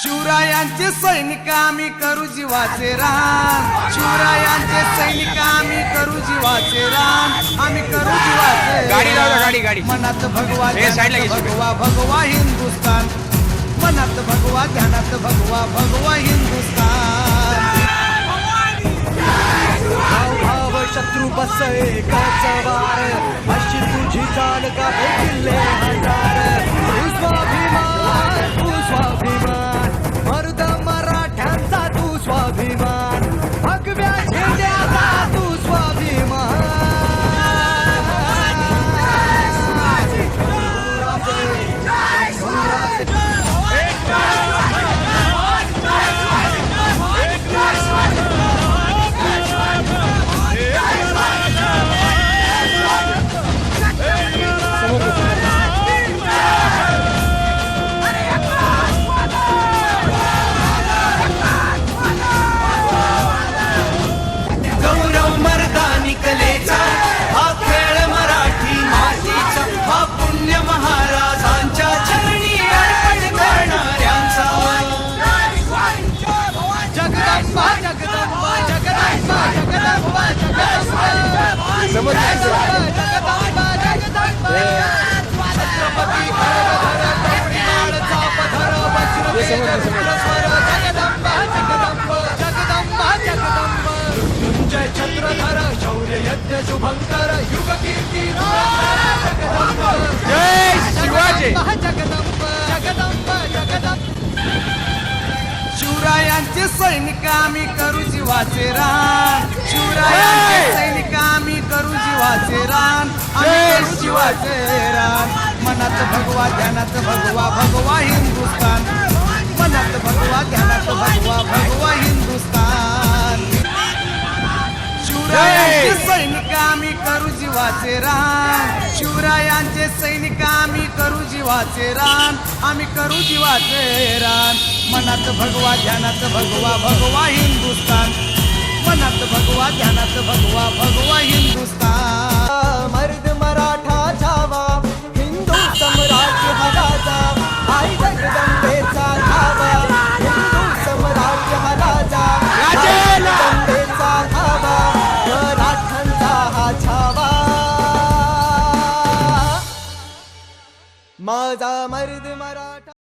शिवरायांचे सैनिक आम्ही करू जीवाचे रान, शिवरायांचे सैनिक आम्ही करू जीवाचे रान, आम्ही करू जीवाचे गाडी मनात भगवा साईडला घे. भगवा भगवा हिंदुस्तान, मनात भगवा ध्यानात भगवा भगवा हिंदुस्तान. भाव शत्रू बस एकाच वार, अशी तुझी चाल का किल्ले हजार. तू स्वाभिमान मर्द मराठ्यांचा तू स्वाभिमान, भगव्या झेंड्याचा तू स्वाभिमान. गौरव मर्दानी कलेचा हा खेळ मराठी मातीचा, हा पुण्य महाराजांच्या चरणी अर्पण करणाऱ्यांचा. जगदंबा जगदंबा जगदंबा जगदंबा जगदंबा जगदंबा छत्रपती हरधर कवडीमाळ चापधर वज्रवेग रुद्रस्वर. जगदंबा जगदंबा जगदंबा जगदंबा मृत्युंजय छत्रधर शौर्य यज्ञ शुभंकर युग कीर्ती जगदंबा. जय शिवाजी. जगदंबा जगदंबा जगदंबा. शिवरायांचे सैनिक आम्ही करू जीवाचे रान, शिवरायांचे सैनिक आम्ही करू जीवाचे रान, आम्ही करू जीवाचे रान. मनात भगवा ध्यानात भगवा भगवा हिंदुस्तान, मनात भगवा ध्यानात भगवा भगवा हिंदुस्तान. शिवरायांचे सैनिक आम्ही करू जीवाचे रान, शिवरायांचे सैनिक आम्ही करू जीवाचे रान, आम्ही करू जीवाचे रान. मनात भगवा ध्यानात भगवा भगवा हिंदुस्तान, मनात भगवा ध्यानात भगवा भगवा हिंदुस्तान. मर्द मराठा छावा हिंदू सम्राट हराजा, आई जगदंबेचा धावा हिंदू सम्राट हराजा, जगदंबेचा धावा मराठ्यांचा हा छावा. माझा मर्द